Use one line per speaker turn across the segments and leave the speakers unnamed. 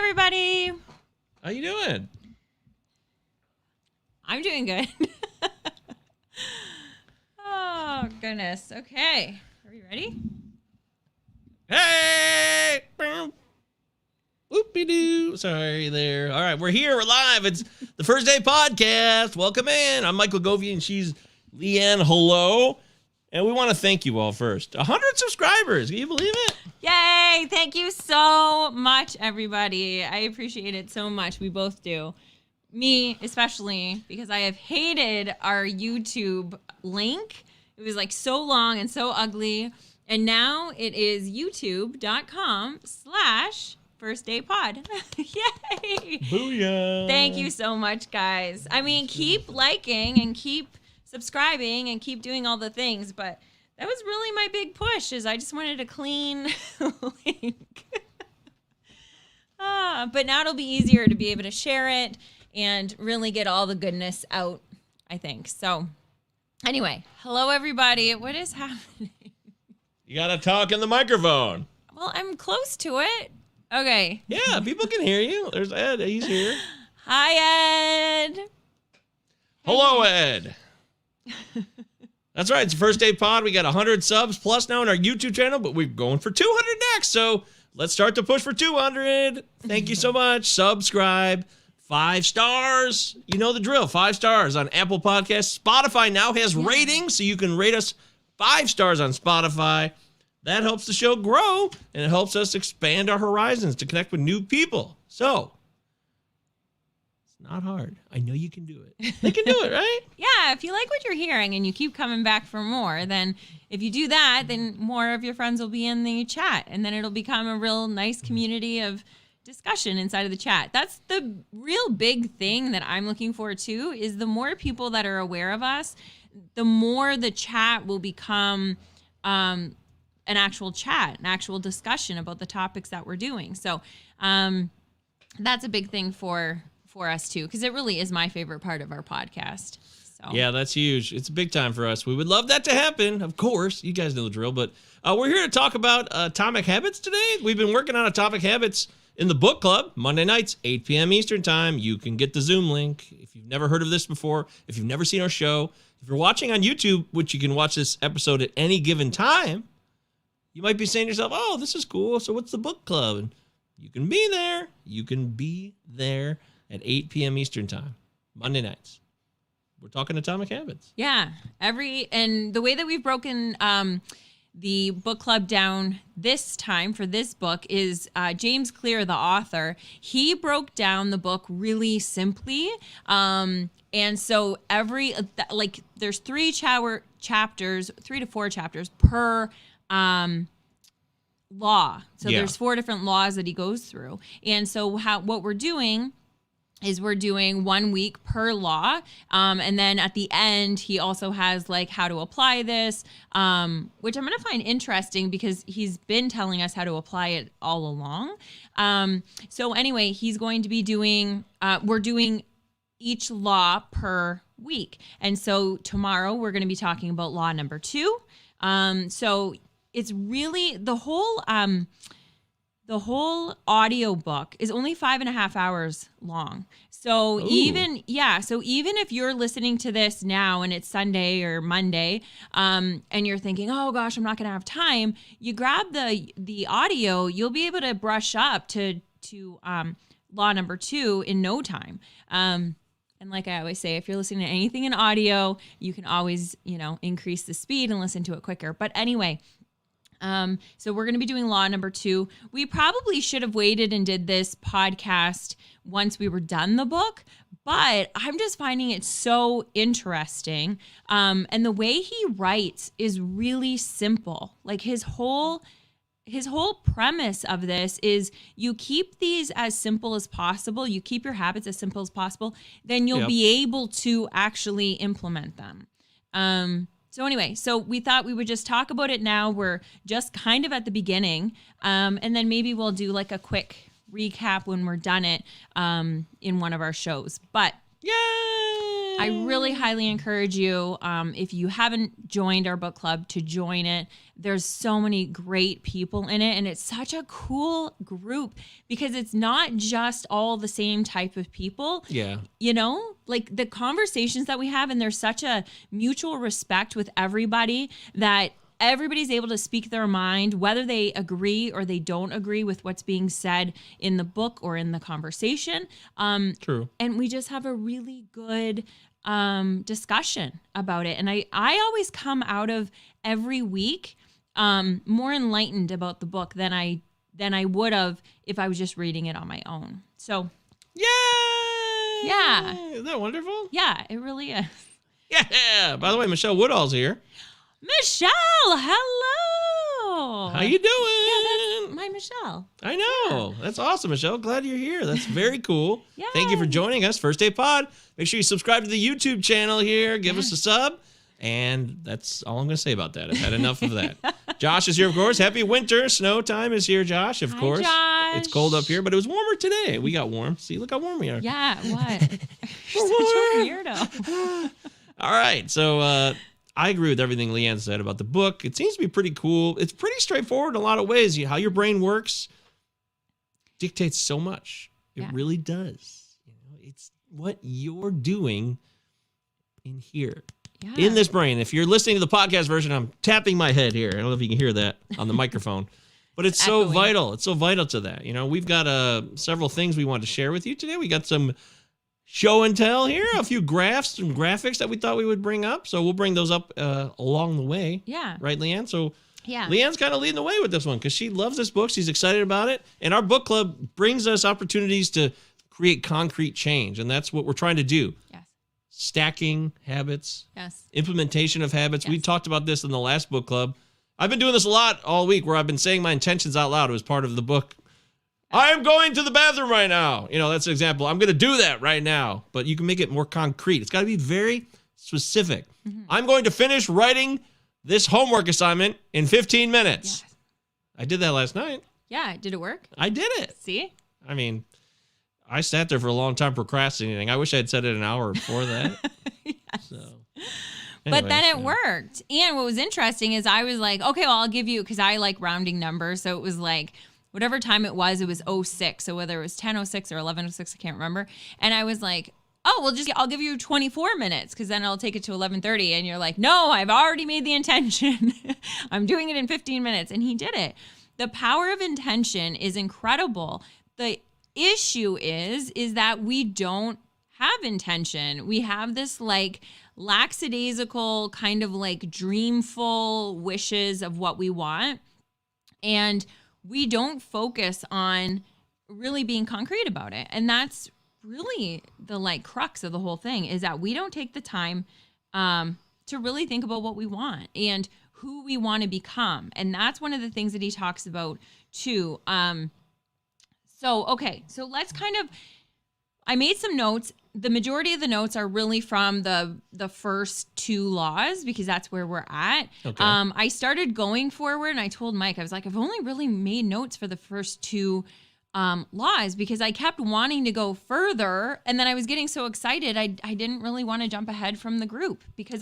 everybody.
How you doing?
I'm doing good. Oh, goodness. Okay. Are we ready?
Hey! Whoopie-doo. Sorry there. All right, we're here. We're live. It's the First Day Podcast. Welcome in. I'm Michael Govey, and she's Leanne. Hello. And we want to thank you all first. 100 subscribers. Can you believe it?
Yay. Thank you so much, everybody. I appreciate it so much. We both do. Me, especially, because I have hated our YouTube link. It was like so long and so ugly. And now it is youtube.com/firstdaypod. Yay.
Booyah.
Thank you so much, guys. I mean, keep liking and keep subscribing and keep doing all the things, but that was really my big push, is I just wanted a clean link. But now it'll be easier to be able to share it and really get all the goodness out, I think. So anyway, hello everybody. What is happening?
You got to talk in the microphone.
Well, I'm close to it. Okay.
Yeah, people can hear you. There's Ed. He's here.
Hi, Ed.
Hello, Ed. That's right. It's the First Day Pod. We got 100 subs plus now on our YouTube channel, but we're going for 200 next. So let's start the push for 200. Thank you so much. Subscribe. 5 stars. You know the drill. 5 stars on Apple Podcasts. Spotify now has ratings, so you can rate us 5 stars on Spotify. That helps the show grow, and it helps us expand our horizons to connect with new people. So, it's not hard. I know you can do it. They can do it, right?
Yeah, if you like what you're hearing and you keep coming back for more, then if you do that, then more of your friends will be in the chat, and then it'll become a real nice community of discussion inside of the chat. That's the real big thing that I'm looking for too, is the more people that are aware of us, the more the chat will become an actual chat, an actual discussion about the topics that we're doing. So that's a big thing for us too, because it really is my favorite part of our podcast. So.
Yeah, that's huge. It's a big time for us. We would love that to happen, of course. You guys know the drill, but we're here to talk about Atomic Habits today. We've been working on Atomic Habits in the book club, Monday nights, 8 p.m. Eastern time. You can get the Zoom link. If you've never heard of this before, if you've never seen our show, if you're watching on YouTube, which you can watch this episode at any given time, you might be saying to yourself, oh, this is cool. So what's the book club? And you can be there. You can be there at 8 p.m. Eastern time, Monday nights. We're talking Atomic Habits.
Yeah. And the way that we've broken the book club down this time for this book is James Clear, the author. He broke down the book really simply. And so there's 3 chapters, 3 to 4 chapters per law. So there's 4 different laws that he goes through. And so what we're doing is we're doing 1 week per law. And then at the end, he also has like how to apply this, which I'm going to find interesting because he's been telling us how to apply it all along. So anyway, he's going to be doing, we're doing each law per week. And so tomorrow we're going to be talking about law number 2. So it's really the whole audio book is only 5.5 hours long. So even if you're listening to this now and it's Sunday or Monday, and you're thinking, oh gosh, I'm not going to have time, you grab the audio, you'll be able to brush up to law number 2 in no time. And like I always say, if you're listening to anything in audio, you can always, increase the speed and listen to it quicker. But anyway, so we're going to be doing law number 2. We probably should have waited and did this podcast once we were done the book, but I'm just finding it so interesting. And the way he writes is really simple. Like his whole premise of this is you keep these as simple as possible. You keep your habits as simple as possible, then you'll be able to actually implement them. So anyway, so we thought we would just talk about it now. We're just kind of at the beginning. And then maybe we'll do like a quick recap when we're done it in one of our shows. But
Yay!
I really highly encourage you, if you haven't joined our book club, to join it. There's so many great people in it, and it's such a cool group because it's not just all the same type of people.
Yeah.
You know, like the conversations that we have, and there's such a mutual respect with everybody that everybody's able to speak their mind, whether they agree or they don't agree with what's being said in the book or in the conversation.
True.
And we just have a really good discussion about it. And I always come out of every week more enlightened about the book than I would have if I was just reading it on my own. So,
Yay!
Yeah.
Isn't that wonderful?
Yeah, it really is.
Yeah. By the way, Michelle Woodall's here.
Michelle, hello.
How you doing?
Yeah, that's my Michelle.
I know. Yeah. That's awesome, Michelle. Glad you're here. That's very cool.
Yeah.
Thank you for joining us. First Day Pod. Make sure you subscribe to the YouTube channel here. Give us a sub. And that's all I'm going to say about that. I've had enough of that. Josh is here, of course. Happy winter. Snow time is here, Josh, of course.
Josh.
It's cold up here, but it was warmer today. We got warm. See, look how warm we are.
Yeah, what? You're such a weirdo.
All right. So, I agree with everything Leanne said about the book. It seems to be pretty cool. It's pretty straightforward in a lot of ways. How your brain works dictates so much. It really does. You know, it's what you're doing in here. Yeah. In this brain. If you're listening to the podcast version, I'm tapping my head here. I don't know if you can hear that on the microphone. But it's so vital. It's so vital to that. You know, we've got several things we want to share with you today. We got some show and tell here, a few graphs and graphics that we thought we would bring up. So we'll bring those up along the way.
Yeah.
Right, Leanne? So
yeah.
Leanne's kind of leading the way with this one because she loves this book. She's excited about it. And our book club brings us opportunities to create concrete change. And that's what we're trying to do.
Yes.
Stacking habits.
Yes.
Implementation of habits.
Yes.
We talked about this in the last book club. I've been doing this a lot all week where I've been saying my intentions out loud. It was part of the book. I am going to the bathroom right now. You know, that's an example. I'm going to do that right now. But you can make it more concrete. It's got to be very specific. Mm-hmm. I'm going to finish writing this homework assignment in 15 minutes. Yes. I did that last night.
Yeah. Did it work?
I did it.
See?
I mean, I sat there for a long time procrastinating. I wish I had said it an hour before that.
Yes.
So,
but then it worked. And what was interesting is I was like, okay, well, I'll give you, because I like rounding numbers. So it was like, whatever time it was 06. So whether it was 10:06 or 11:06, I can't remember. And I was like, oh, well, I'll give you 24 minutes because then I'll take it to 11:30. And you're like, no, I've already made the intention. I'm doing it in 15 minutes. And he did it. The power of intention is incredible. The issue is that we don't have intention. We have this like lackadaisical kind of like dreamful wishes of what we want. And we don't focus on really being concrete about it. And that's really the like crux of the whole thing, is that we don't take the time to really think about what we want and who we want to become. And that's one of the things that he talks about too. So let's kind of, I made some notes. The majority of the notes are really from the first two laws because that's where we're at. Okay. I started going forward and I told Mike, I was like, I've only really made notes for the first two laws because I kept wanting to go further. And then I was getting so excited. I didn't really want to jump ahead from the group because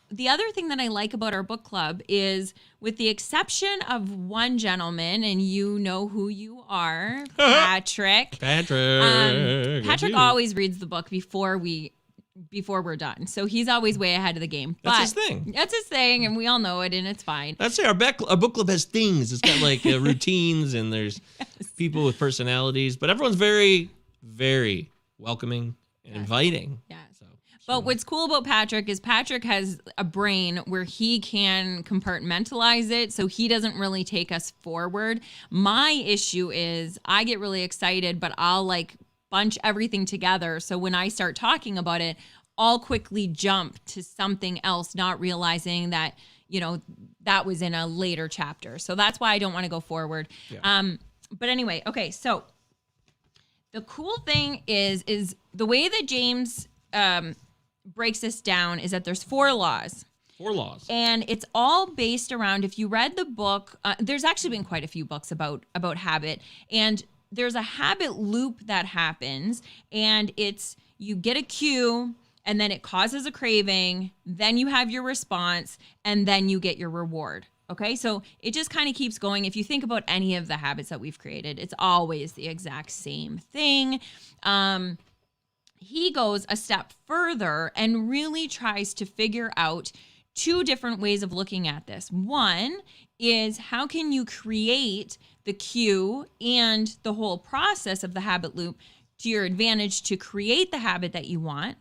the other thing that I like about our book club is, with the exception of one gentleman, and you know who you are, Patrick. Patrick always reads the book before we're done. So he's always way ahead of the game.
That's his thing.
That's his thing, and we all know it, and it's fine.
That's our book club has things. It's got like routines, and there's people with personalities, but everyone's very, very welcoming and inviting.
Yeah. But what's cool about Patrick is Patrick has a brain where he can compartmentalize it, so he doesn't really take us forward. My issue is I get really excited, but I'll like bunch everything together. So when I start talking about it, I'll quickly jump to something else, not realizing that, you know, that was in a later chapter. So that's why I don't want to go forward. Yeah. But anyway, okay, so the cool thing is the way that James breaks this down is that there's 4 laws.
4 laws.
And it's all based around, if you read the book, there's actually been quite a few books about habit. And there's a habit loop that happens. And it's, you get a cue, and then it causes a craving, then you have your response, and then you get your reward. Okay, so it just kind of keeps going. If you think about any of the habits that we've created, it's always the exact same thing. He goes a step further and really tries to figure out two different ways of looking at this. One is, how can you create the cue and the whole process of the habit loop to your advantage to create the habit that you want?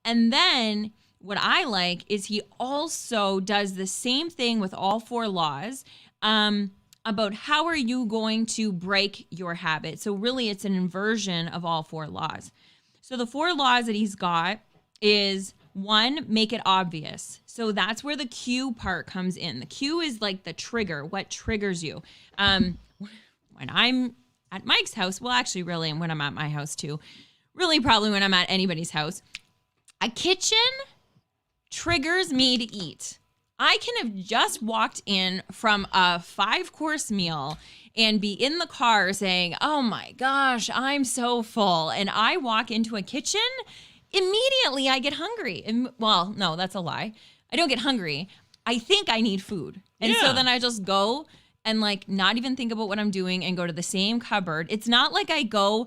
And then what I like is he also does the same thing with all 4 laws about how are you going to break your habit. So really it's an inversion of all 4 laws. So the 4 laws that he's got is, 1, make it obvious. So that's where the cue part comes in. The cue is like the trigger, what triggers you. When I'm at Mike's house, well, actually, really, when I'm at my house too, really probably when I'm at anybody's house, a kitchen triggers me to eat. I can have just walked in from a 5-course meal and be in the car saying, oh my gosh, I'm so full. And I walk into a kitchen, immediately I get hungry. And, well, no, that's a lie. I don't get hungry. I think I need food. And so then I just go and like not even think about what I'm doing and go to the same cupboard. It's not like I go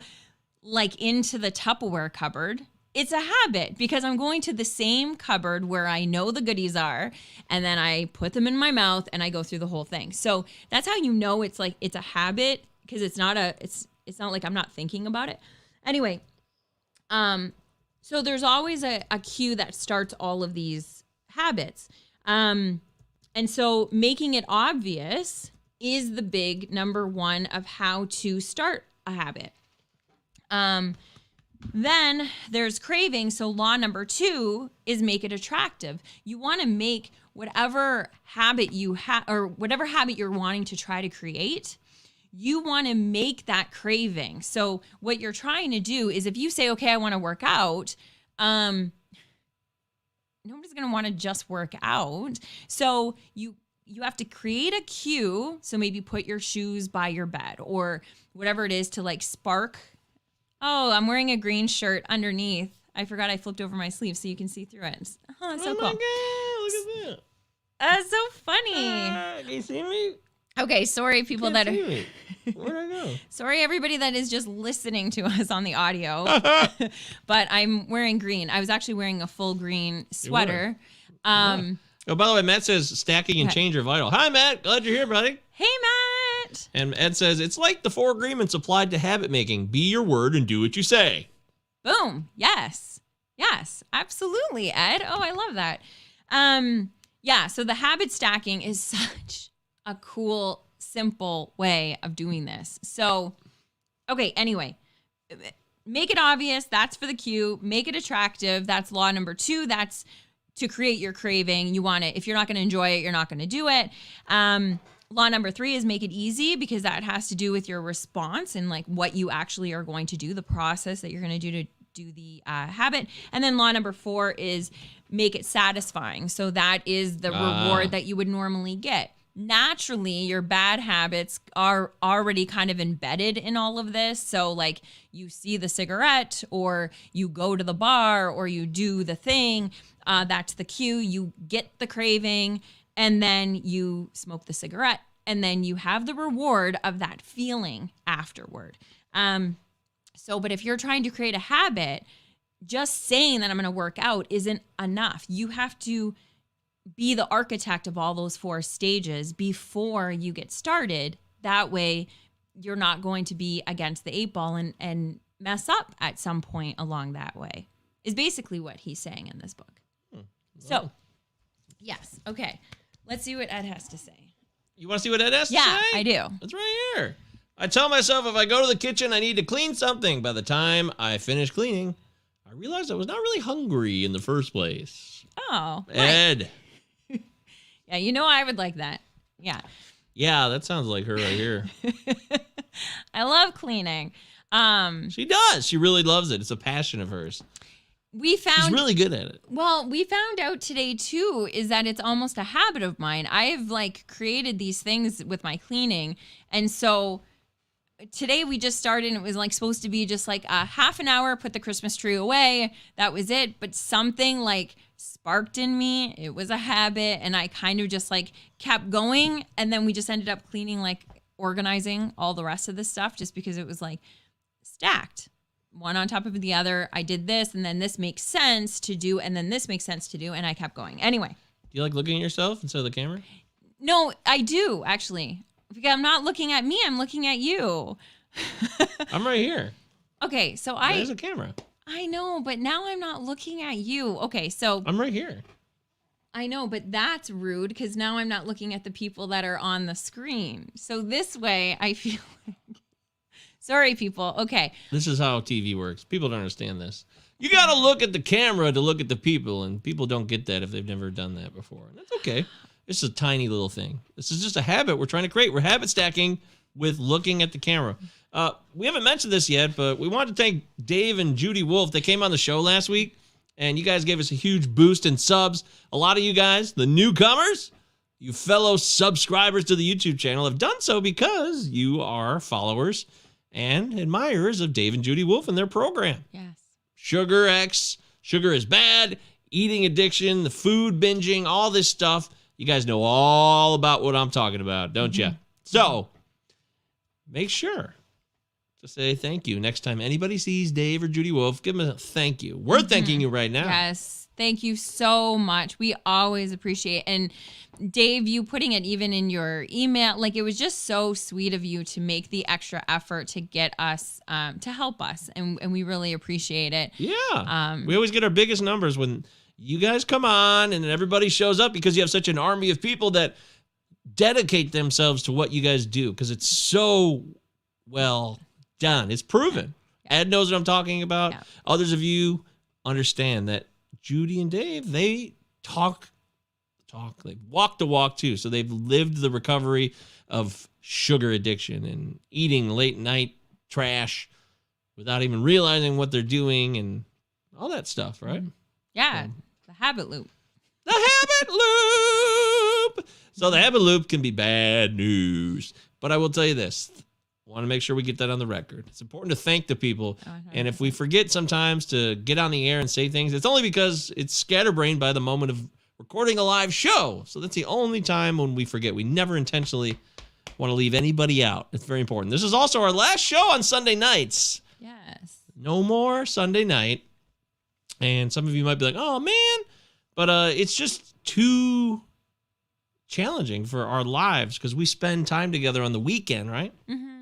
like into the Tupperware cupboard. It's a habit because I'm going to the same cupboard where I know the goodies are, and then I put them in my mouth and I go through the whole thing. So that's how you know it's like it's a habit, because it's not like I'm not thinking about it. Anyway, so there's always a cue that starts all of these habits. And so making it obvious is the big number 1 of how to start a habit. Then there's craving. So law number 2 is make it attractive. You want to make whatever habit you have, or whatever habit you're wanting to try to create, you want to make that craving. So what you're trying to do is, if you say, okay, I want to work out, nobody's going to want to just work out. So you have to create a cue. So maybe put your shoes by your bed or whatever it is to like spark. Oh, I'm wearing a green shirt underneath. I forgot I flipped over my sleeve so you can see through it. Oh, that's so cool.
Oh my God, look at that.
That's so funny.
Can you see me?
Okay, sorry people that
See
are...
me. Where'd I go?
Sorry everybody that is just listening to us on the audio. But I'm wearing green. I was actually wearing a full green sweater.
Oh, by the way, Matt says stacking and change are vital. Hi, Matt. Glad you're here, buddy.
Hey, Matt.
And Ed says, it's like the 4 agreements applied to habit making. Be your word and do what you say.
Boom. Yes. Yes, absolutely, Ed. Oh, I love that. Yeah, so the habit stacking is such a cool, simple way of doing this. So, okay, anyway, make it obvious. That's for the cue. Make it attractive. That's law number 2. That's to create your craving. You want it. If you're not going to enjoy it, you're not going to do it. Law number 3 is make it easy, because that has to do with your response and like what you actually are going to do, the process that you're going to do the habit. And then law number 4 is make it satisfying. So that is the reward that you would normally get. Naturally, your bad habits are already kind of embedded in all of this. So like you see the cigarette, or you go to the bar, or you do the thing, that's the cue. You get the craving, and then you smoke the cigarette, and then you have the reward of that feeling afterward. But if you're trying to create a habit, just saying that I'm going to work out isn't enough. You have to be the architect of all those 4 stages before you get started. That way you're not going to be against the 8 ball and mess up at some point along that way, is basically what he's saying in this book. So, yes. Okay. Let's see what Ed has to say.
You want to see what Ed has to say?
Yeah, I do.
It's right here. I tell myself if I go to the kitchen, I need to clean something. By the time I finish cleaning, I realized I was not really hungry in the first place.
Oh.
Ed.
Right. Yeah, you know I would like that. Yeah.
Yeah, that sounds like her right here.
I love cleaning.
She does. She really loves it. It's a passion of hers. She's really good at it.
Well, we found out today too, is that it's almost a habit of mine. I have like created these things with my cleaning. And so today we just started and it was like supposed to be just like a half an hour, put the Christmas tree away. That was it. But something like sparked in me. It was a habit. And I kind of just like kept going. And then we just ended up cleaning, like organizing all the rest of the stuff just because it was like stacked one on top of the other. I did this and then this makes sense to do. And then this makes sense to do. And I kept going. Anyway.
Do you like looking at yourself instead of the camera?
No, I do actually. Because I'm not looking at me, I'm looking at you.
I'm right here.
Okay, so
There's a camera.
I know, but now I'm not looking at you. Okay, so
I'm right here.
I know, but that's rude because now I'm not looking at the people that are on the screen. So this way, I feel like... Sorry, people. Okay.
This is how TV works. People don't understand this. You got to look at the camera to look at the people, and people don't get that if they've never done that before. That's okay. It's a tiny little thing. This is just a habit we're trying to create. We're habit stacking with looking at the camera. We haven't mentioned this yet, but we wanted to thank Dave and Judy Wolf. They came on the show last week, and you guys gave us a huge boost in subs. A lot of you guys, the newcomers, you fellow subscribers to the YouTube channel, have done so because you are followers and admirers of Dave and Judy Wolf and their program.
Yes.
Sugar is bad, eating addiction, the food binging, all this stuff. You guys know all about what I'm talking about, don't you? So make sure to say thank you. Next time anybody sees Dave or Judy Wolf, give them a thank you. We're thanking you right now.
Yes. Thank you so much. We always appreciate it. And Dave, you putting it even in your email, like it was just so sweet of you to make the extra effort to get us, to help us. And we really appreciate it.
Yeah. We always get our biggest numbers when you guys come on and everybody shows up because you have such an army of people that dedicate themselves to what you guys do because it's so well done. It's proven. Yeah. Ed knows what I'm talking about. Yeah. Others of you understand that Judy and Dave, they talk, they walk the walk too. So they've lived the recovery of sugar addiction and eating late night without even realizing what they're doing and all that stuff, right?
Yeah. The habit loop.
The habit loop. So the habit loop can be bad news. But I will tell you this. I want to make sure we get that on the record. It's important to thank the people. And if we forget sometimes to get on the air and say things, it's only because it's scatterbrained by the moment of recording a live show. So that's the only time when we forget. We never intentionally want to leave anybody out. It's very important. This is also our last show on Sunday nights.
Yes.
No more Sunday night. And some of you might be like, oh, man. But it's just too challenging for our lives because we spend time together on the weekend, right?
Mm-hmm.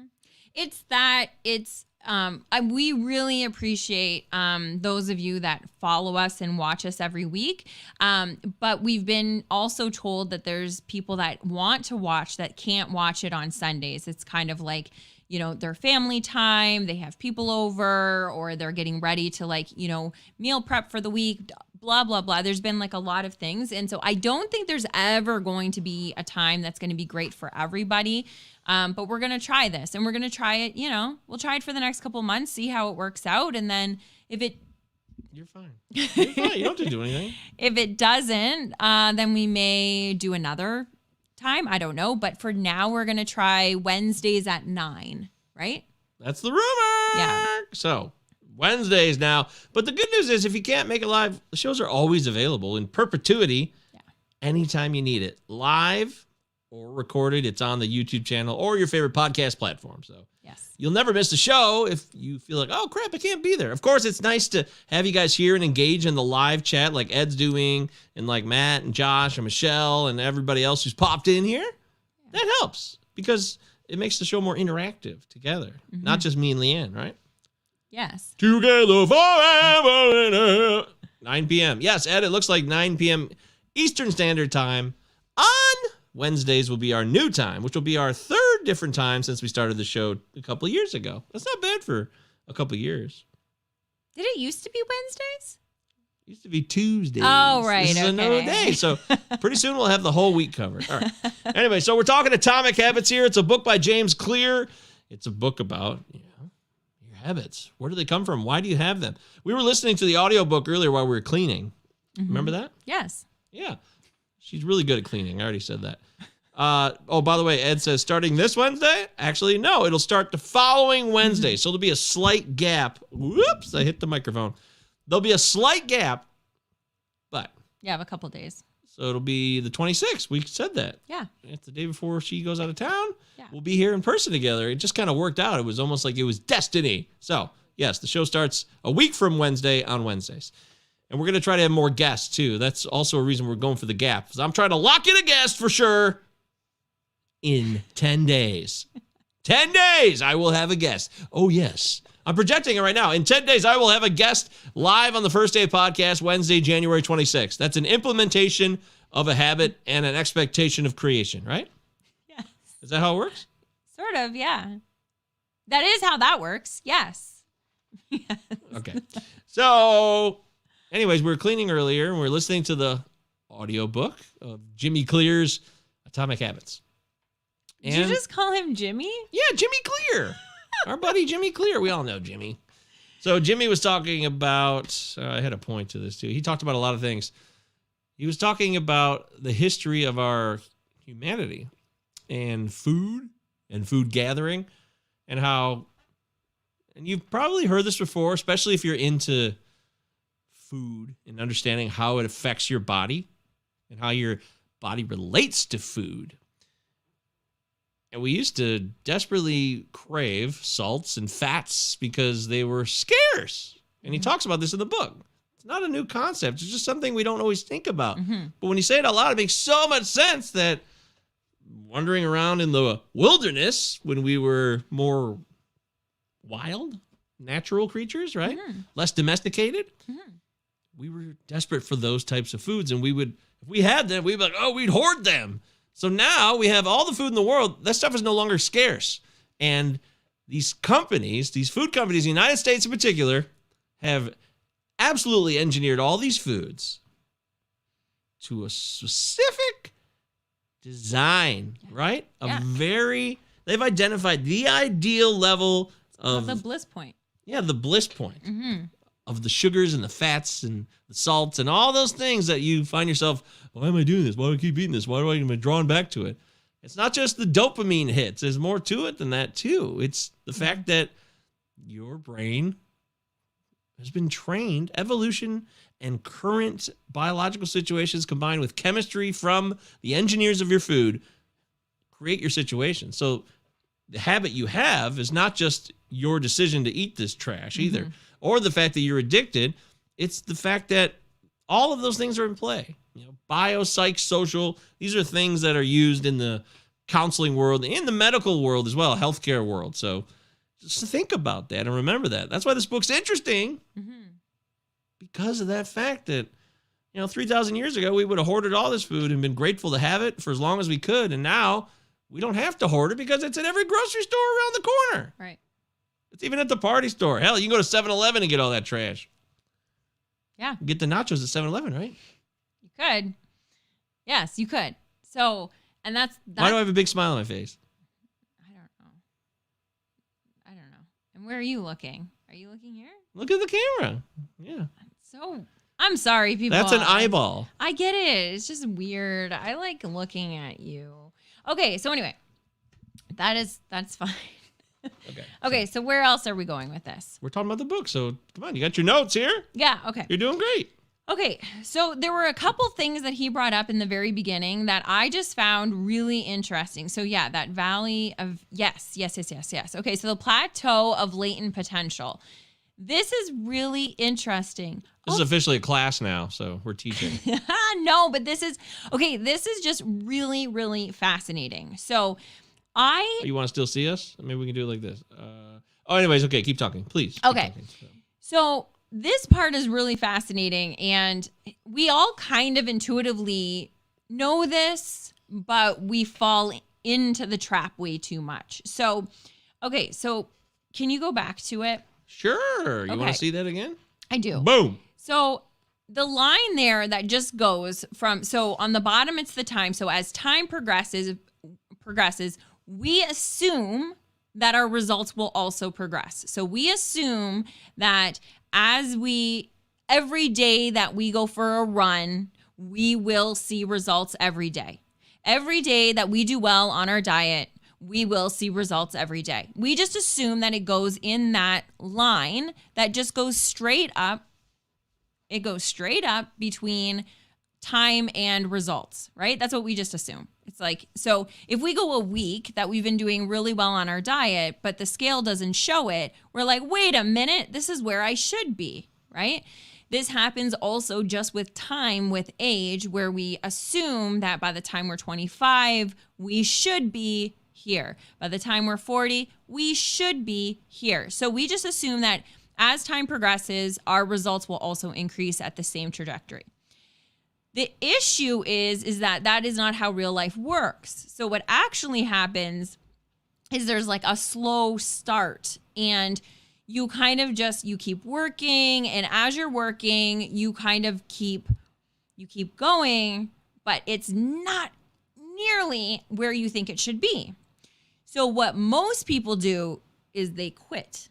We really appreciate those of you that follow us and watch us every week. But we've been also told that there's people that want to watch that can't watch it on Sundays. It's kind of like, their family time, they have people over, or they're getting ready to meal prep for the week, blah, blah, blah. There's been a lot of things. And so I don't think there's ever going to be a time that's going to be great for everybody. But we're going to try this and we're going to try it, we'll try it for the next couple of months, see how it works out. And then if it...
You're fine. You're fine. You don't have to do anything.
If it doesn't, then we may do another time. I don't know. But for now, we're going to try Wednesdays at 9, right?
That's the rumor.
Yeah.
So Wednesdays now. But the good news is if you can't make it live, the shows are always available in perpetuity. Yeah. Anytime you need it. Live or recorded. It's on the YouTube channel or your favorite podcast platform. So
yes,
you'll never miss a show if you feel like, oh, crap, I can't be there. Of course, it's nice to have you guys here and engage in the live chat like Ed's doing and like Matt and Josh and Michelle and everybody else who's popped in here. Yeah. That helps because it makes the show more interactive together, not just me and Leanne, right?
Yes.
Together forever. 9 p.m. Yes, Ed, it looks like 9 p.m. Eastern Standard Time on Wednesdays will be our new time, which will be our third different time since we started the show a couple of years ago. That's not bad for a couple of years.
Did it used to be Wednesdays?
It used to be Tuesdays.
Oh, right.
This is another day. So pretty soon we'll have the whole week covered. All right. Anyway, so we're talking Atomic Habits here. It's a book by James Clear. It's a book about, your habits. Where do they come from? Why do you have them? We were listening to the audiobook earlier while we were cleaning. Remember that?
Yes.
Yeah. She's really good at cleaning. I already said that. Oh, by the way, Ed says starting this Wednesday? Actually, no, it'll start the following Wednesday. So there'll be a slight gap. Whoops, I hit the microphone. There'll be a slight gap, but.
Yeah, a couple days.
So it'll be the 26th. We said that.
Yeah.
It's the day before she goes out of town.
Yeah.
We'll be here in person together. It just kind of worked out. It was almost like it was destiny. So, yes, the show starts a week from Wednesday on Wednesdays. And we're going to try to have more guests, too. That's also a reason we're going for the gap. I'm trying to lock in a guest for sure in 10 days. 10 days, I will have a guest. Oh, yes. I'm projecting it right now. In 10 days, I will have a guest live on the First Day Podcast, Wednesday, January 26th. That's an implementation of a habit and an expectation of creation, right?
Yes.
Is that how it works?
Sort of, yeah. That is how that works. Yes. Yes.
Okay. So, anyways, we were cleaning earlier and we were listening to the audiobook of Jimmy Clear's Atomic Habits.
Did you just call him Jimmy?
Yeah, Jimmy Clear. Our buddy Jimmy Clear. We all know Jimmy. So Jimmy was talking about, I had a point to this too. He talked about a lot of things. He was talking about the history of our humanity and food gathering and how, and you've probably heard this before, especially if you're into food and understanding how it affects your body and how your body relates to food. And we used to desperately crave salts and fats because they were scarce. And he talks about this in the book. It's not a new concept. It's just something we don't always think about. Mm-hmm. But when you say it out loud, it makes so much sense that wandering around in the wilderness when we were more wild, natural creatures, right? Mm-hmm. Less domesticated. Mm-hmm. We were desperate for those types of foods. And we would, if we had them, we'd be like, oh, we'd hoard them. So now we have all the food in the world. That stuff is no longer scarce. And these companies, these food companies, the United States in particular, have absolutely engineered all these foods to a specific design, right?
Yeah.
They've identified the ideal level of
the bliss point.
Yeah, the bliss point of the sugars and the fats and the salts and all those things that you find yourself, why am I doing this? Why do I keep eating this? Why am I drawn back to it? It's not just the dopamine hits. There's more to it than that, too. It's the fact that your brain has been trained, evolution and current biological situations combined with chemistry from the engineers of your food create your situation. So the habit you have is not just your decision to eat this trash either, or the fact that you're addicted. It's the fact that all of those things are in play. You know, biopsych, social, these are things that are used in the counseling world, in the medical world as well, healthcare world. So just think about that and remember that. That's why this book's interesting, because of that fact that, 3,000 years ago, we would have hoarded all this food and been grateful to have it for as long as we could. And now we don't have to hoard it because it's at every grocery store around the corner.
Right.
It's even at the party store. Hell, you can go to 7-Eleven and get all that trash.
Yeah.
Get the nachos at 7-Eleven, right?
You could. Yes, you could. So, and that's
why do I have a big smile on my face?
I don't know. And where are you looking? Are you looking here?
Look at the camera. Yeah.
So, I'm sorry, people.
That's an eyeball.
I get it. It's just weird. I like looking at you. Okay, so anyway, that's fine. Okay, so where else are we going with this?
We're talking about the book, so come on, you got your notes here?
Yeah, okay.
You're doing great.
Okay, so there were a couple things that he brought up in the very beginning that I just found really interesting. So yeah, that valley of, yes. Okay, so the plateau of latent potential. This is really interesting.
This is officially a class now, so we're teaching.
No, but this is just really, really fascinating. So
You want to still see us? Maybe we can do it like this. Anyways, okay, keep talking, please.
Okay. So this part is really fascinating, and we all kind of intuitively know this, but we fall into the trap way too much. So, okay, so can you go back to it?
Sure. You want to see that again?
I do.
Boom.
So the line there that just goes from, so on the bottom, it's the time. So as time progresses, we assume that our results will also progress. So we assume that every day that we go for a run, we will see results every day. Every day that we do well on our diet, we will see results every day. We just assume that it goes in that line that just goes straight up. It goes straight up between time and results, right? That's what we just assume. It's like, so if we go a week that we've been doing really well on our diet, but the scale doesn't show it, we're like, wait a minute, this is where I should be, right? This happens also just with time, with age, where we assume that by the time we're 25, we should be here. By the time we're 40, we should be here. So we just assume that as time progresses, our results will also increase at the same trajectory. The issue is that is not how real life works. So what actually happens is there's like a slow start, and you kind of you keep working, and as you're working, you kind of keep going, but it's not nearly where you think it should be. So what most people do is they quit.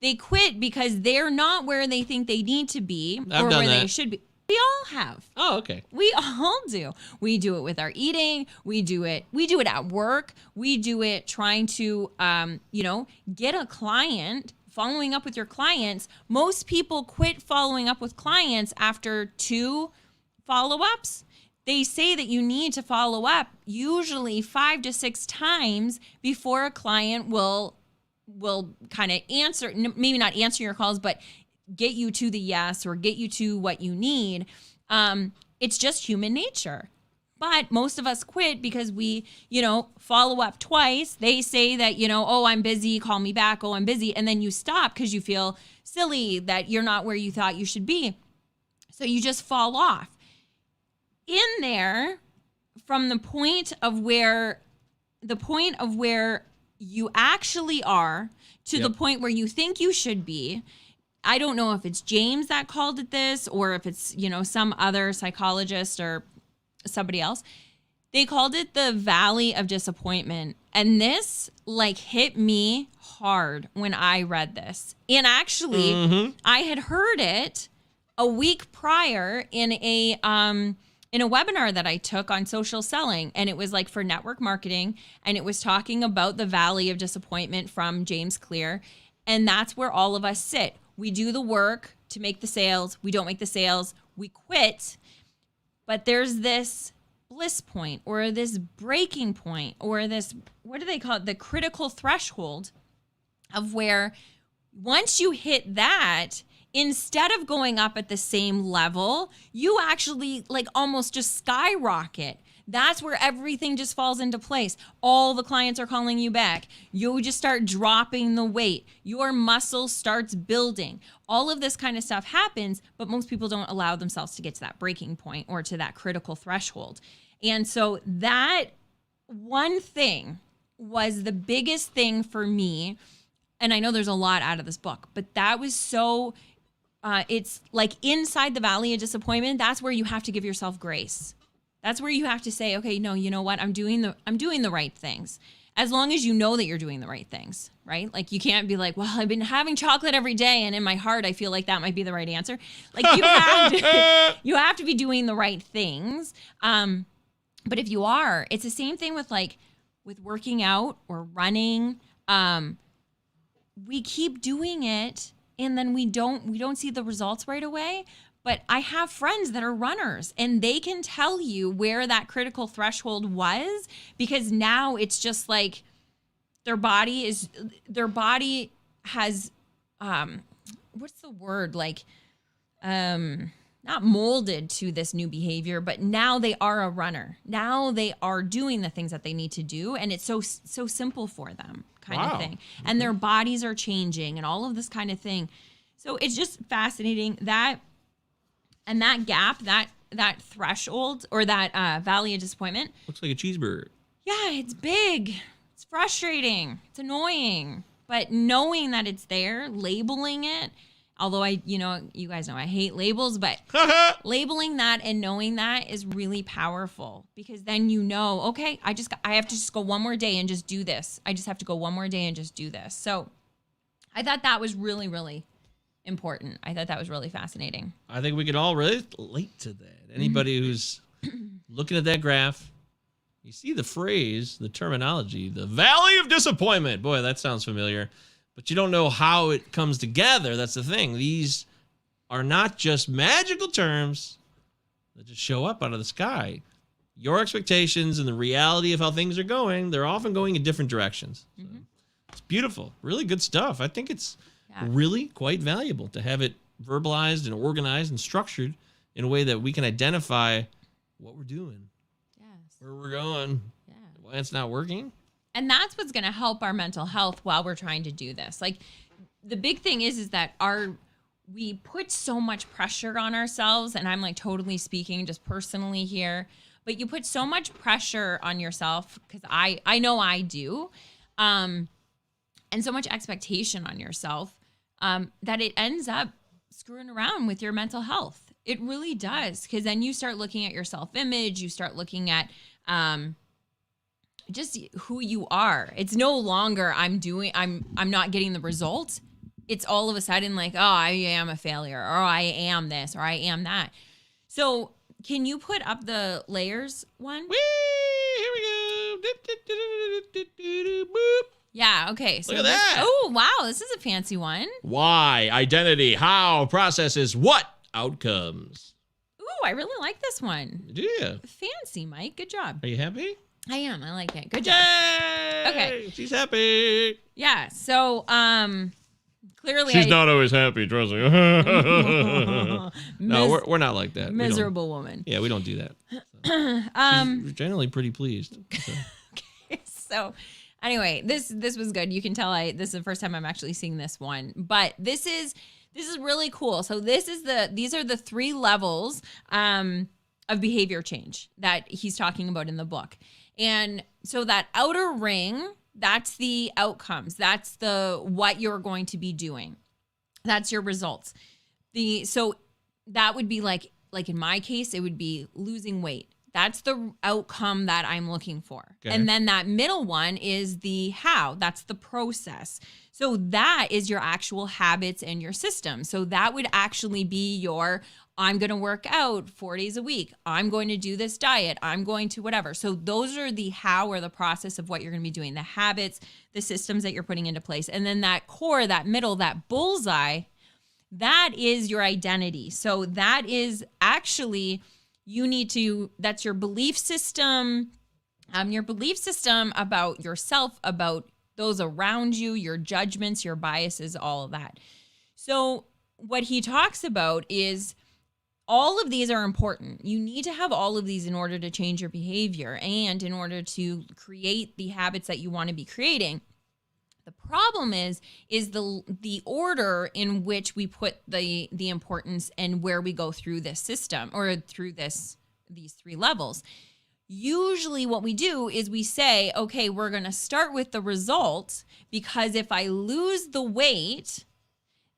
They quit because they're not where they think they need to be or where they should be. We all have.
Oh, okay.
We all do. We do it with our eating. We do it at work. We do it trying to, get a client, following up with your clients. Most people quit following up with clients after 2 follow-ups. They say that you need to follow up usually 5 to 6 times before a client will kind of answer, maybe not answer your calls, but get you to the yes or get you to what you need. It's just human nature. But most of us quit because we, follow up twice. They say that, oh, I'm busy, call me back. Oh, I'm busy. And then you stop because you feel silly that you're not where you thought you should be. So you just fall off. In there, from the point of where you actually are to the point where you think you should be. I don't know if it's James that called it this or if it's, some other psychologist or somebody else. They called it the valley of disappointment. And this hit me hard when I read this. And actually, I had heard it a week prior in a webinar that I took on social selling, and it was for network marketing, and it was talking about the valley of disappointment from James Clear, and that's where all of us sit. We do the work to make the sales, we don't make the sales, we quit, but there's this bliss point or this breaking point or this, what do they call it, the critical threshold of where once you hit that, instead of going up at the same level, you actually almost just skyrocket. That's where everything just falls into place. All the clients are calling you back. You just start dropping the weight. Your muscle starts building. All of this kind of stuff happens, but most people don't allow themselves to get to that breaking point or to that critical threshold. And so that one thing was the biggest thing for me. And I know there's a lot out of this book, but that was so... it's inside the valley of disappointment. That's where you have to give yourself grace. That's where you have to say, okay, no, you know what? I'm doing the right things. As long as you know that you're doing the right things, right? You can't be like, well, I've been having chocolate every day, and in my heart, I feel like that might be the right answer. You have to be doing the right things. But if you are, it's the same thing with working out or running. We keep doing it. And then we don't see the results right away. But I have friends that are runners, and they can tell you where that critical threshold was, because now it's just their body has what's the word, not molded to this new behavior, but now they are a runner. Now they are doing the things that they need to do, and it's so simple for them. Kind of thing. And their bodies are changing and all of this kind of thing. So it's just fascinating that gap, that threshold or that valley of disappointment.
Looks like a cheeseburger.
Yeah, it's big. It's frustrating. It's annoying. But knowing that it's there, labeling it, although you guys know I hate labels, but labeling that and knowing that is really powerful, because then okay, I have to just go one more day and just do this. I just have to go one more day and just do this. So I thought that was really, really important. I thought that was really fascinating.
I think we can all relate to that. Anybody who's looking at that graph, You see the phrase, the terminology, the valley of disappointment. Boy, that sounds familiar. But you don't know how it comes together. That's the thing. These are not just magical terms that just show up out of the sky. Your expectations and the reality of how things are going, they're often going in different directions. So it's beautiful. Really good stuff. I think it's really quite valuable to have it verbalized and organized and structured in a way that we can identify what we're doing, where we're going, why it's not working.
And that's what's going to help our mental health while we're trying to do this. Like, the big thing is that we put so much pressure on ourselves, and I'm like totally speaking just personally here, but you put so much pressure on yourself, because I know I do, and so much expectation on yourself that it ends up screwing around with your mental health. It really does, because then you start looking at your self-image, you start looking at just who you are. It's no longer I'm not getting the results. It's all of a sudden like, oh, I am a failure, or I am this, or I am that. So can you put up the layers one?
Whee! Here we go. Boop.
Yeah, okay. So
look at that.
Oh, wow. This is a fancy one.
Why, identity, how, processes, what, outcomes.
Ooh, I really like this one.
Do you?
Fancy, Mike. Good job.
Are you happy?
I am. I like it. Good job.
Yay!
Okay.
She's happy.
Yeah. So, clearly
she's not always happy, trust me. No, we're not like that.
Miserable woman.
Yeah, we don't do that. So. She's generally pretty pleased. So.
Okay. So, anyway, this was good. You can tell this is the first time I'm actually seeing this one, but this is really cool. So these are the 3 levels of behavior change that he's talking about in the book. And so that outer ring, that's the outcomes. That's the what you're going to be doing. That's your results. So that would be like in my case, it would be losing weight. That's the outcome that I'm looking for. Okay. And then that middle one is the how. That's the process. So that is your actual habits and your system. So that would actually be your, I'm going to work out 4 days a week. I'm going to do this diet. I'm going to whatever. So those are the how, or the process of what you're going to be doing, the habits, the systems that you're putting into place. And then that core, that middle, that bullseye, that is your identity. So that is actually... that's your belief system about yourself, about those around you, your judgments, your biases, all of that. So what he talks about is all of these are important. You need to have all of these in order to change your behavior and in order to create the habits that you want to be creating. The problem is the order in which we put the importance and where we go through this system, or through these 3 levels. Usually what we do is we say, okay, we're going to start with the result, because if I lose the weight,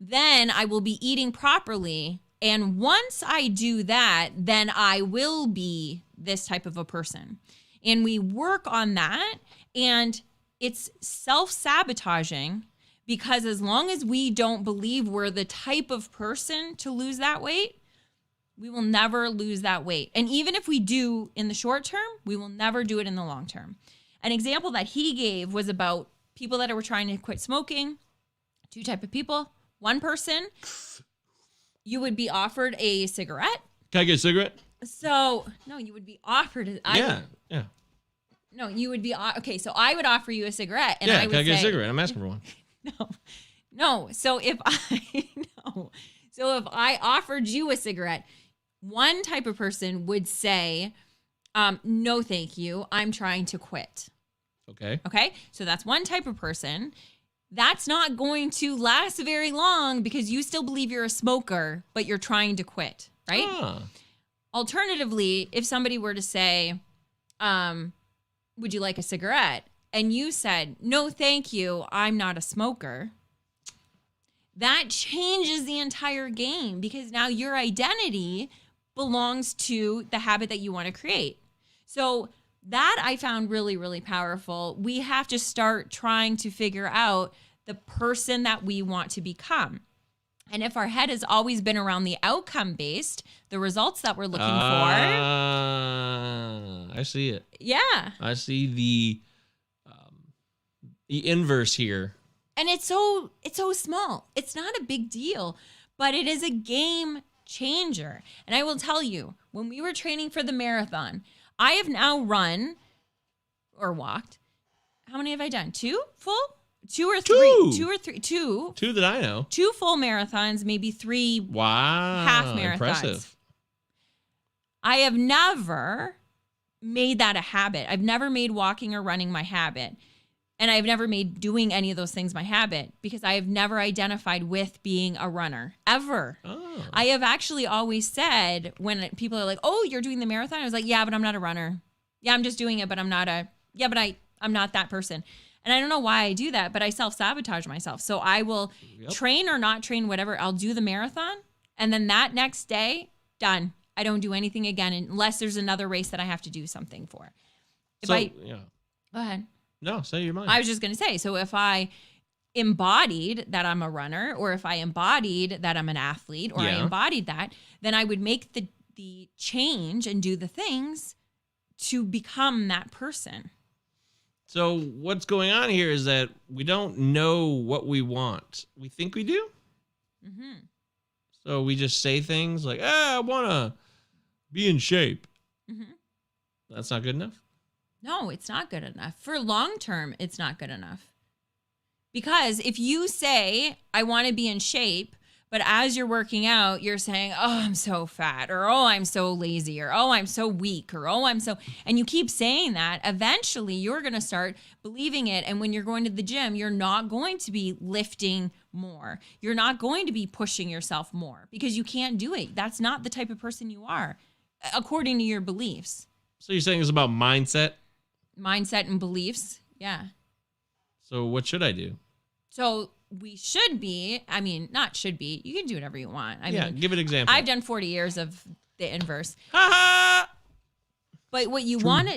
then I will be eating properly. And once I do that, then I will be this type of a person. And we work on that, and it's self-sabotaging, because as long as we don't believe we're the type of person to lose that weight, we will never lose that weight. And even if we do in the short term, we will never do it in the long term. An example that he gave was about people that were trying to quit smoking. 2 types of people. One person, you would be offered a cigarette.
Can I get a cigarette?
So, no, you would be offered.
Yeah.
No, you would be, okay, so I would offer you a cigarette. And
yeah,
I would
can I get
say,
a cigarette? I'm asking for one.
No. So if I offered you a cigarette, one type of person would say, no, thank you. I'm trying to quit. Okay. So that's one type of person. That's not going to last very long, because you still believe you're a smoker, but you're trying to quit, right? Alternatively, if somebody were to say, would you like a cigarette? And you said, no, thank you. I'm not a smoker. That changes the entire game, because now your identity belongs to the habit that you want to create. So that I found really, really powerful. We have to start trying to figure out the person that we want to become. And if our head has always been around the outcome based, the results that we're looking for.
I see it.
Yeah.
I see the inverse here.
And it's so small. It's not a big deal, but it is a game changer. And I will tell you, when we were training for the marathon, I have now run or walked. How many have I done? 2 full? 2 or 3? 2.
2 that I know.
2 full marathons, maybe 3 half marathons.
Impressive.
I have never made that a habit. I've never made walking or running my habit. And I've never made doing any of those things my habit because I have never identified with being a runner, ever.
Oh.
I have actually always said when people are like, oh, you're doing the marathon? I was like, yeah, but I'm not a runner. Yeah, I'm just doing it, but I'm not I'm not that person. And I don't know why I do that, but I self-sabotage myself. So I will train or not train, whatever. I'll do the marathon. And then that next day, done. I don't do anything again unless there's another race that I have to do something for. Go ahead.
No, say your mind.
I was just going to say, so if I embodied that I'm a runner, or if I embodied that I'm an athlete, or I embodied that, then I would make the change and do the things to become that person.
So what's going on here is that we don't know what we want. We think we do. Mm-hmm. So we just say things like, I want to be in shape. Mm-hmm. That's not good enough?
No, it's not good enough. For long term, it's not good enough. Because if you say, I want to be in shape, but as you're working out, you're saying, oh, I'm so fat, or oh, I'm so lazy, or oh, I'm so weak, or oh, and you keep saying that, eventually you're going to start believing it. And when you're going to the gym, you're not going to be lifting more. You're not going to be pushing yourself more because you can't do it. That's not the type of person you are, according to your beliefs.
So you're saying it's about mindset?
Mindset and beliefs, yeah.
So what should I do?
So we should be, not should be, you can do whatever you want. I mean,
give an example.
I've done 40 years of the inverse.
Ha ha!
But what I want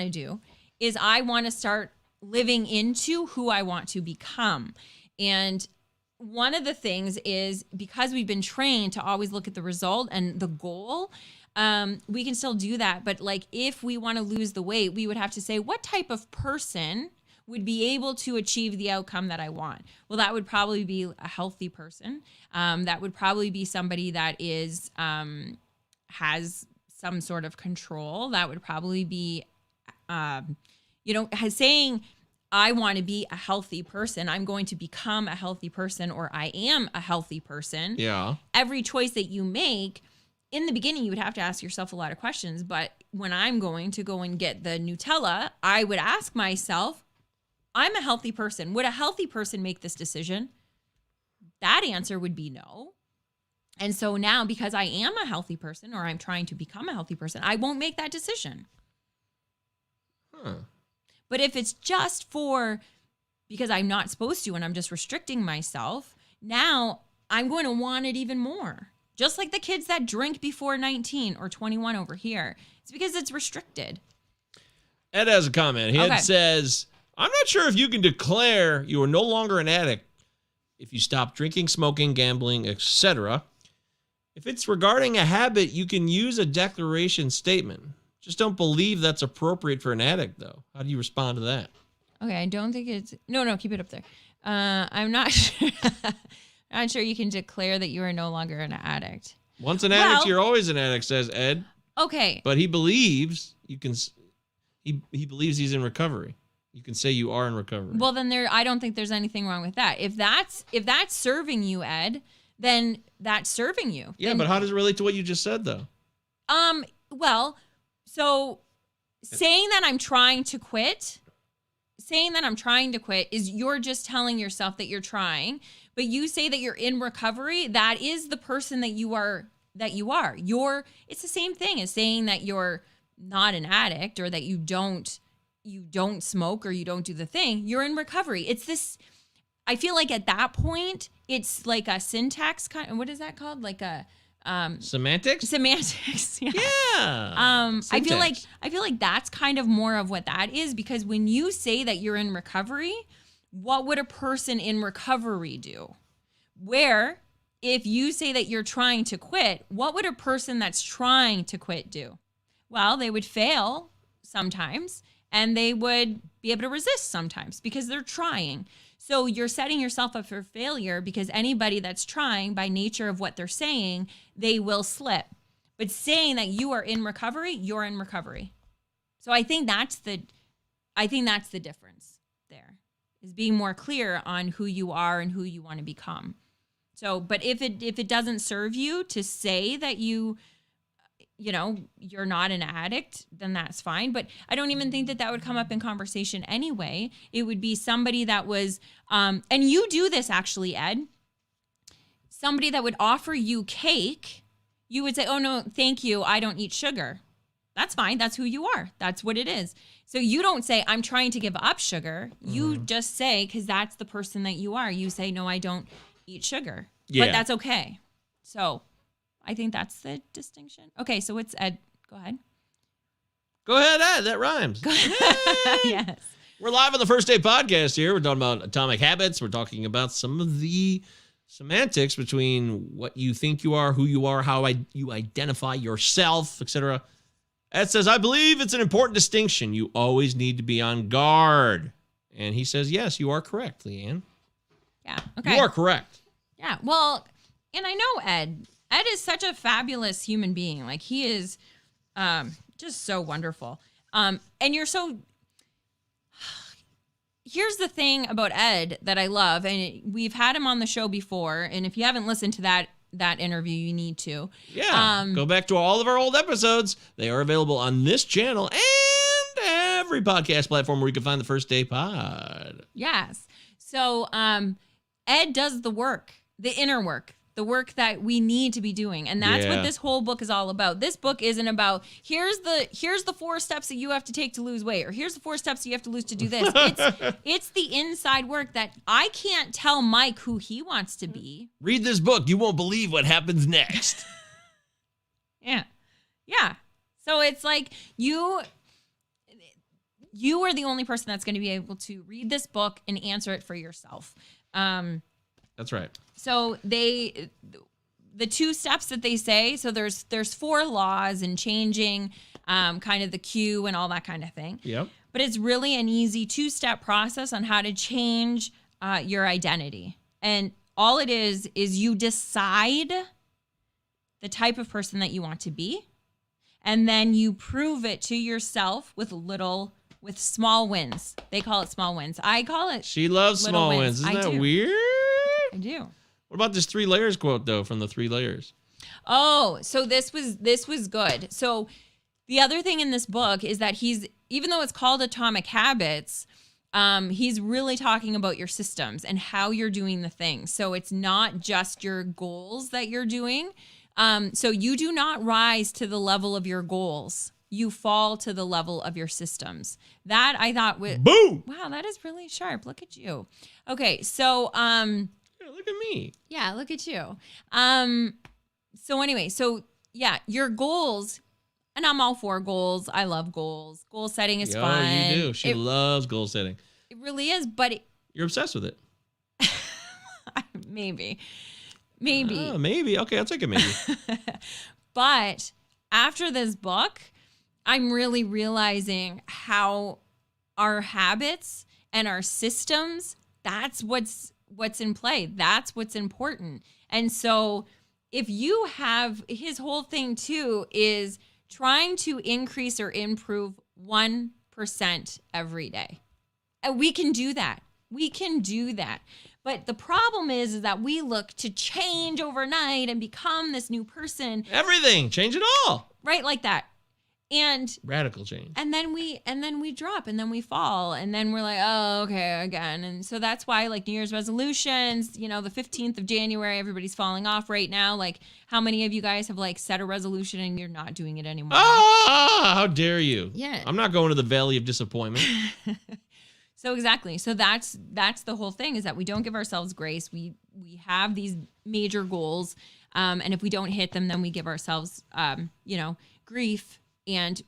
to do is I want to start living into who I want to become. And one of the things is because we've been trained to always look at the result and the goal, we can still do that. But like, if we want to lose the weight, we would have to say, what type of person would be able to achieve the outcome that I want? Well, that would probably be a healthy person. That would probably be somebody that is, has some sort of control. That would probably be, saying, I want to be a healthy person. I'm going to become a healthy person, or I am a healthy person.
Yeah.
Every choice that you make, in the beginning, you would have to ask yourself a lot of questions. But when I'm going to go and get the Nutella, I would ask myself, I'm a healthy person. Would a healthy person make this decision? That answer would be no. And so now, because I am a healthy person, or I'm trying to become a healthy person, I won't make that decision.
Huh.
But if it's just because I'm not supposed to and I'm just restricting myself, now I'm going to want it even more. Just like the kids that drink before 19 or 21 over here. It's because it's restricted.
Ed has a comment. Ed says, I'm not sure if you can declare you are no longer an addict if you stop drinking, smoking, gambling, etc. If it's regarding a habit, you can use a declaration statement. Just don't believe that's appropriate for an addict, though. How do you respond to that?
Okay, I don't think it's... No, keep it up there. I'm not sure. Not sure you can declare that you are no longer an addict.
Once an addict, you're always an addict, says Ed.
Okay.
But he believes you can... He believes he's in recovery. You can say you are in recovery.
Well, then I don't think there's anything wrong with that. If that's serving you, Ed, then that's serving you.
Yeah, but how does it relate to what you just said, though?
Well, so saying that I'm trying to quit is you're just telling yourself that you're trying, but you say that you're in recovery. That is the person that you are. It's the same thing as saying that you're not an addict or that you don't smoke or you don't do the thing. You're in recovery. It's this, I feel like at that point, it's like a syntax kind. What is that called? Like a
semantics?
Semantics. Yeah. I feel like that's kind of more of what that is, because when you say that you're in recovery, what would a person in recovery do? Where if you say that you're trying to quit, what would a person that's trying to quit do? Well, they would fail sometimes and they would be able to resist sometimes because they're trying. So you're setting yourself up for failure because anybody that's trying, by nature of what they're saying, they will slip. But saying that you are in recovery, you're in recovery. So I think that's the difference there, is being more clear on who you are and who you want to become. So, but if it doesn't serve you to say that you're not an addict, then that's fine. But I don't even think that would come up in conversation anyway. It would be somebody that was, and you do this actually, Ed, somebody that would offer you cake. You would say, oh no, thank you, I don't eat sugar. That's fine. That's who you are. That's what it is. So you don't say, I'm trying to give up sugar. You just say, because that's the person that you are. You say, no, I don't eat sugar. Yeah. But that's okay. So I think that's the distinction. Okay, so what's Ed? Go ahead.
Go ahead, Ed. That rhymes.
Yes.
We're live on the First Day Podcast here. We're talking about atomic habits. We're talking about some of the semantics between what you think you are, who you are, how you identify yourself, etc. Ed says, I believe it's an important distinction. You always need to be on guard. And he says, yes, you are correct, Leanne.
Yeah, okay.
You are correct.
Yeah, well, and I know Ed. Ed is such a fabulous human being. Like, he is just so wonderful. And you're so... Here's the thing about Ed that I love, and we've had him on the show before, and if you haven't listened to that interview, you need to.
Yeah, go back to all of our old episodes. They are available on this channel and every podcast platform where you can find the First Day Pod.
Yes. So Ed does the work, the inner work, the work that we need to be doing. And that's what this whole book is all about. This book isn't about, here's the 4 steps that you have to take to lose weight, or here's the 4 steps you have to lose to do this. It's the inside work that I can't tell Mike who he wants to be.
Read this book. You won't believe what happens next.
Yeah. Yeah. So it's like you are the only person that's going to be able to read this book and answer it for yourself.
That's right.
So the 2 steps that they say, so there's 4 laws and changing kind of the cue and all that kind of thing.
Yep.
But it's really an easy 2-step process on how to change your identity. And all it is you decide the type of person that you want to be, and then you prove it to yourself with small wins. They call it small wins. I call it
She loves small wins. Isn't that weird?
I do.
What about this 3 layers quote, though, from the 3 layers?
Oh, so this was good. So the other thing in this book is that even though it's called Atomic Habits, he's really talking about your systems and how you're doing the things. So it's not just your goals that you're doing. So you do not rise to the level of your goals. You fall to the level of your systems. That I thought was...
Boom!
Wow, that is really sharp. Look at you. Okay, so...
Yeah, look at me.
Yeah, look at you. So anyway, your goals, and I'm all for goals. I love goals. Goal setting is fun.
Oh, you do. She loves goal setting.
It really is, but...
You're obsessed with it.
Maybe.
Maybe. Okay, I'll take a maybe.
But after this book, I'm really realizing how our habits and our systems, that's what's in play. That's what's important. And so if you have, his whole thing too is trying to increase or improve 1% every day. And we can do that. But the problem is that we look to change overnight and become this new person.
Everything. Change it all.
Right, like that. And
radical change.
And then we drop and then we fall and then we're like, oh, okay, again. And so that's why, like, New Year's resolutions, the 15th of January, everybody's falling off right now. Like, how many of you guys have like set a resolution and you're not doing it anymore?
Ah, how dare you?
Yeah.
I'm not going to the valley of disappointment.
So exactly. So that's the whole thing, is that we don't give ourselves grace. We have these major goals. And if we don't hit them, then we give ourselves, grief. And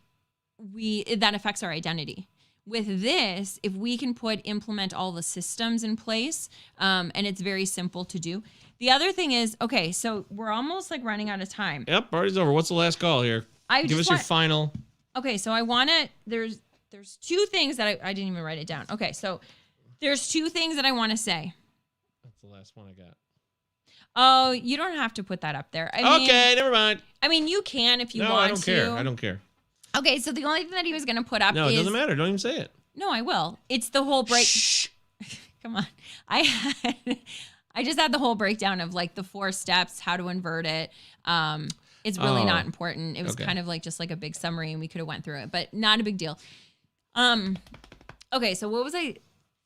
that affects our identity. with this, if we can implement all the systems in place, and it's very simple to do. The other thing is, okay, so we're almost like running out of time.
Yep, party's over. What's the last call here? Give us your final.
Okay, so I want to, there's 2 things that I didn't even write it down. Okay, so there's 2 things that I want to say.
That's the last one I got.
Oh, you don't have to put that up there.
Okay, never mind.
I mean, you can if you want to.
No, I don't care. I don't care.
Okay, so the only thing that he was going to put up is...
No, it doesn't matter. Don't even say it.
No, I will. It's the whole break...
Shh.
Come on. I just had the whole breakdown of like the 4 steps, how to invert it. It's really not important. It was kind of like just like a big summary and we could have went through it, but not a big deal. Okay, so what was I...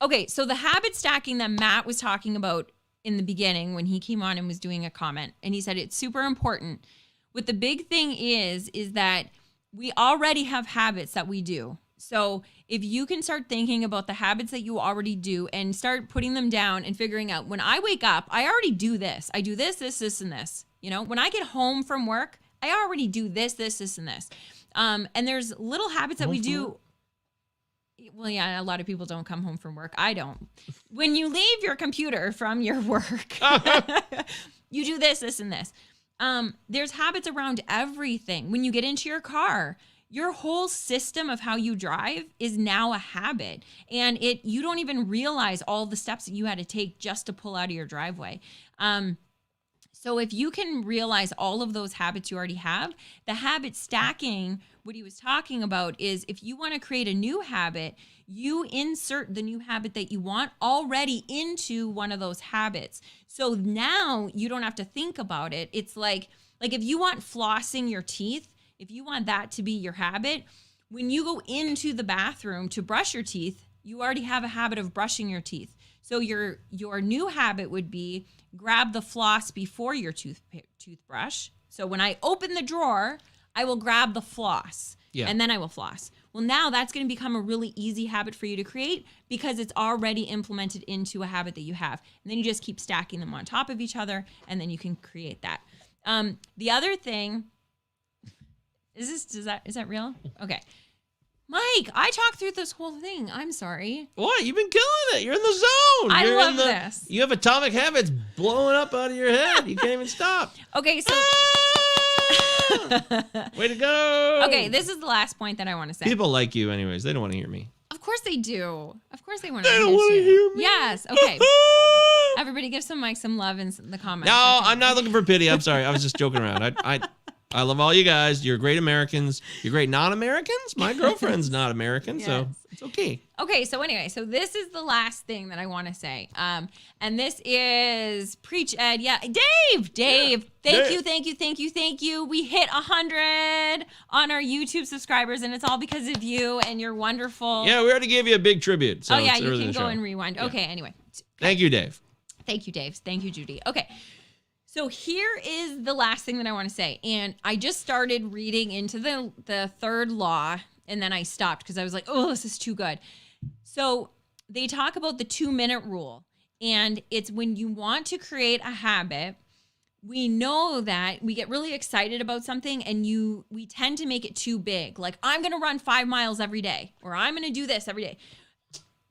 Okay, so the habit stacking that Matt was talking about in the beginning when he came on and was doing a comment, and he said it's super important. What the big thing is that we already have habits that we do. So if you can start thinking about the habits that you already do and start putting them down and figuring out, when I wake up, I already do this. I do this, this, this, and this. You know, when I get home from work, I already do this, this, this, and this. And there's little habits that we do. Well, yeah, a lot of people don't come home from work. I don't. When you leave your computer from your work, you do this, this, and this. There's habits around everything. When you get into your car, your whole system of how you drive is now a habit. And you don't even realize all the steps that you had to take just to pull out of your driveway. So if you can realize all of those habits you already have, the habit stacking, what he was talking about is if you want to create a new habit, you insert the new habit that you want already into one of those habits. So now you don't have to think about it. It's like if you want flossing your teeth, if you want that to be your habit, when you go into the bathroom to brush your teeth, you already have a habit of brushing your teeth. So your new habit would be grab the floss before your toothbrush. So when I open the drawer, I will grab the floss and then I will floss. Well, now that's going to become a really easy habit for you to create because it's already implemented into a habit that you have. And then you just keep stacking them on top of each other and then you can create that. The other thing, is that real? Okay. Mike, I talked through this whole thing. I'm sorry.
What? You've been killing it. You're in the zone.
I love this.
You have atomic habits blowing up out of your head. You can't even stop.
Okay, so...
Way to go.
Okay, this is the last point that I want to say.
People like you anyways. They don't want to hear me.
Of course they do. Of course they want to
hear you. They don't want to hear me.
Yes, okay. Everybody give Mike some love in the comments.
No, okay. I'm not looking for pity. I'm sorry. I was just joking around. I love all you guys. You're great Americans. You're great non-Americans. My girlfriend's not American, yes. So it's okay. Okay, so anyway, so this is the last thing that I want to say. And this is Preach Ed. Yeah, Dave, thank you. We hit 100 on our YouTube subscribers, and it's all because of you, and you're wonderful. Yeah, we already gave you a big tribute. So
you can go and rewind.
Yeah.
Okay, anyway.
Thank you, Dave.
Thank you, Dave. Thank you, Judy. Okay. So here is the last thing that I want to say. And I just started reading into the third law, and then I stopped because I was like, oh, this is too good. So they talk about the 2-minute rule. And it's when you want to create a habit, we know that we get really excited about something and we tend to make it too big. Like, I'm going to run 5 miles every day, or I'm going to do this every day.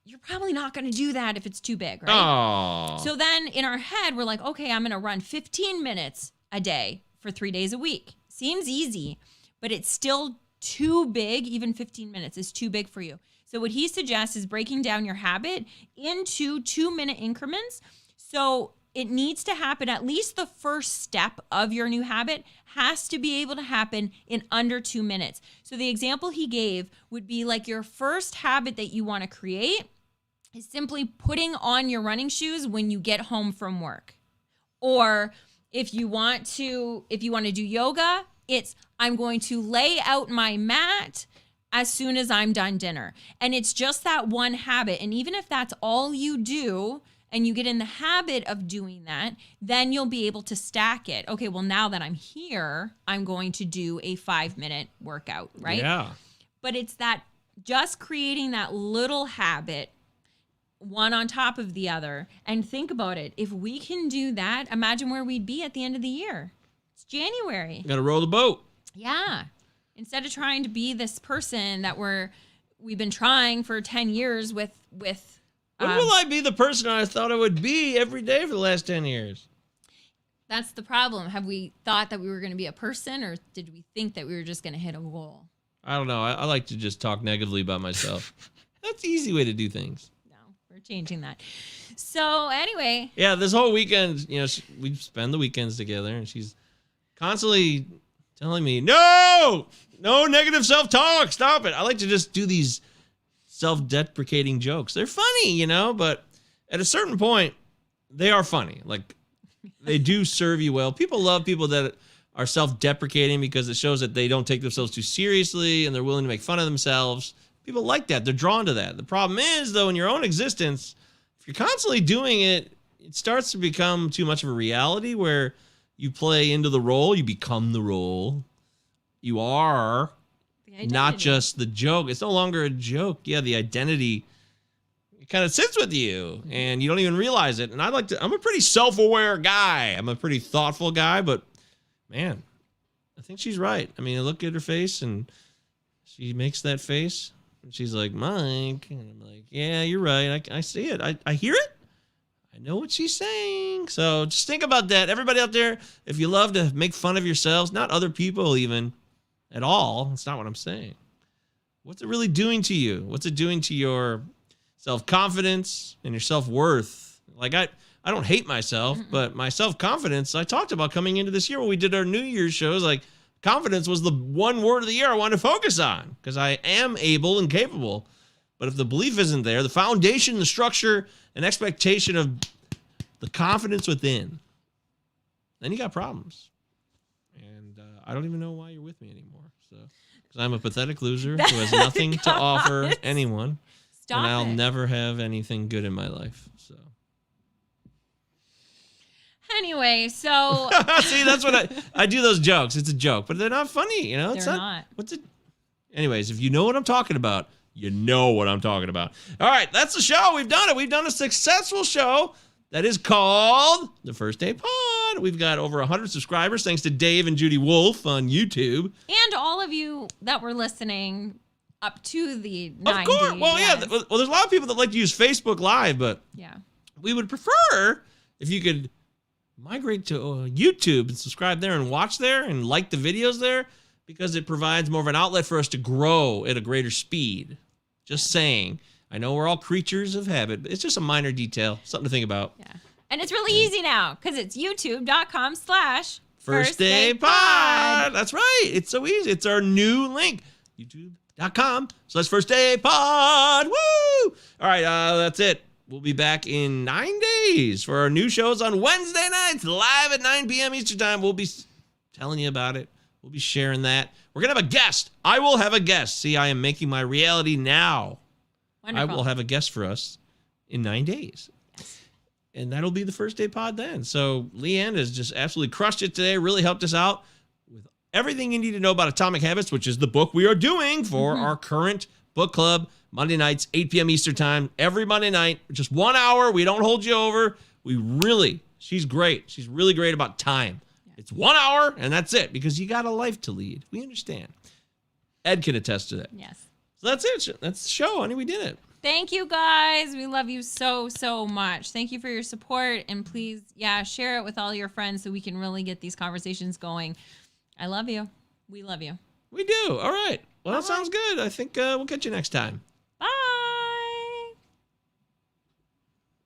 You're probably not going to do that if it's too big, right?
Oh.
So then in our head, we're like, okay, I'm going to run 15 minutes a day for 3 days a week. Seems easy, but it's still too big. Even 15 minutes is too big for you. So what he suggests is breaking down your habit into 2-minute increments. So it needs to happen, at least the first step of your new habit has to be able to happen in under 2 minutes. So the example he gave would be like your first habit that you want to create is simply putting on your running shoes when you get home from work. Or if you want to do yoga, it's I'm going to lay out my mat as soon as I'm done dinner. And it's just that one habit. And even if that's all you do, and you get in the habit of doing that, then you'll be able to stack it. Okay, well, now that I'm here, I'm going to do a 5-minute workout, right?
Yeah.
But it's that just creating that little habit, one on top of the other. And think about it. If we can do that, imagine where we'd be at the end of the year. It's January.
Got to row the boat.
Yeah. Instead of trying to be this person that we're we've been trying for 10 years with
when will I be the person I thought I would be every day for the last 10 years?
That's the problem. Have we thought that we were going to be a person, or did we think that we were just going to hit a goal?
I don't know. I like to just talk negatively about myself. That's the easy way to do things.
No, we're changing that. So anyway.
Yeah, this whole weekend, we spend the weekends together, and she's constantly telling me, no negative self-talk. Stop it. I like to just do these self-deprecating jokes. They're funny, but at a certain point, they are funny. Like, they do serve you well. People love people that are self-deprecating because it shows that they don't take themselves too seriously and they're willing to make fun of themselves. People like that. They're drawn to that. The problem is, though, in your own existence, if you're constantly doing it, it starts to become too much of a reality where you play into the role, you become the role. You are not just the joke. It's no longer a joke. Yeah, the identity, it kind of sits with you and you don't even realize it. And I'm a pretty self-aware guy. I'm a pretty thoughtful guy, but man, I think she's right. I mean, I look at her face and she makes that face and she's like, Mike. And I'm like, yeah, you're right. I see it. I hear it. I know what she's saying. So just think about that. Everybody out there, if you love to make fun of yourselves, not other people even at all, that's not what I'm saying. What's it really doing to you? What's it doing to your self-confidence and your self-worth? Like, I don't hate myself, but my self-confidence, I talked about coming into this year when we did our New Year's shows, like confidence was the one word of the year I wanted to focus on because I am able and capable. But if the belief isn't there, the foundation, the structure, and expectation of the confidence within, then you got problems. And I don't even know why you're with me anymore. So, because I'm a pathetic loser who has nothing to offer anyone. And I'll never have anything good in my life. So.
Anyway, so
see, that's what I do those jokes. It's a joke, but they're not funny, It's
they're not.
What's it? Anyways, if you know what I'm talking about, you know what I'm talking about. All right, that's the show. We've done it. We've done a successful show that is called The First Day Pod. We've got over 100 subscribers thanks to Dave and Judy Wolf on YouTube.
And all of you that were listening up to the 90.
Of course. Well, yes. Yeah. Well, there's a lot of people that like to use Facebook Live, but we would prefer if you could migrate to YouTube and subscribe there and watch there and like the videos there because it provides more of an outlet for us to grow at a greater speed. Just saying. I know we're all creatures of habit, but it's just a minor detail, something to think about.
Yeah. And it's really easy now because it's youtube.com/firstdaypod.
That's right. It's so easy. It's our new link. youtube.com/firstdaypod. Woo! All right, that's it. We'll be back in 9 days for our new shows on Wednesday nights, live at 9 p.m. Eastern Time. We'll be telling you about it. We'll be sharing that. We're going to have a guest. I will have a guest. See, I am making my reality now.
Wonderful.
I will have a guest for us in 9 days.
Yes.
And that'll be the first day pod then. So Leanne has just absolutely crushed it today, really helped us out with everything you need to know about Atomic Habits, which is the book we are doing for our current book club, Monday nights, 8 p.m. Eastern Time, every Monday night, just 1 hour. We don't hold you over. She's great. She's really great about time. Yeah. It's 1 hour and that's it because you got a life to lead. We understand. Ed can attest to that.
Yes.
So that's it. That's the show, honey. We did it.
Thank you, guys. We love you so, so much. Thank you for your support. And please, share it with all your friends so we can really get these conversations going. I love you. We love you.
We do. All right. Well, that sounds good. I think we'll catch you next time.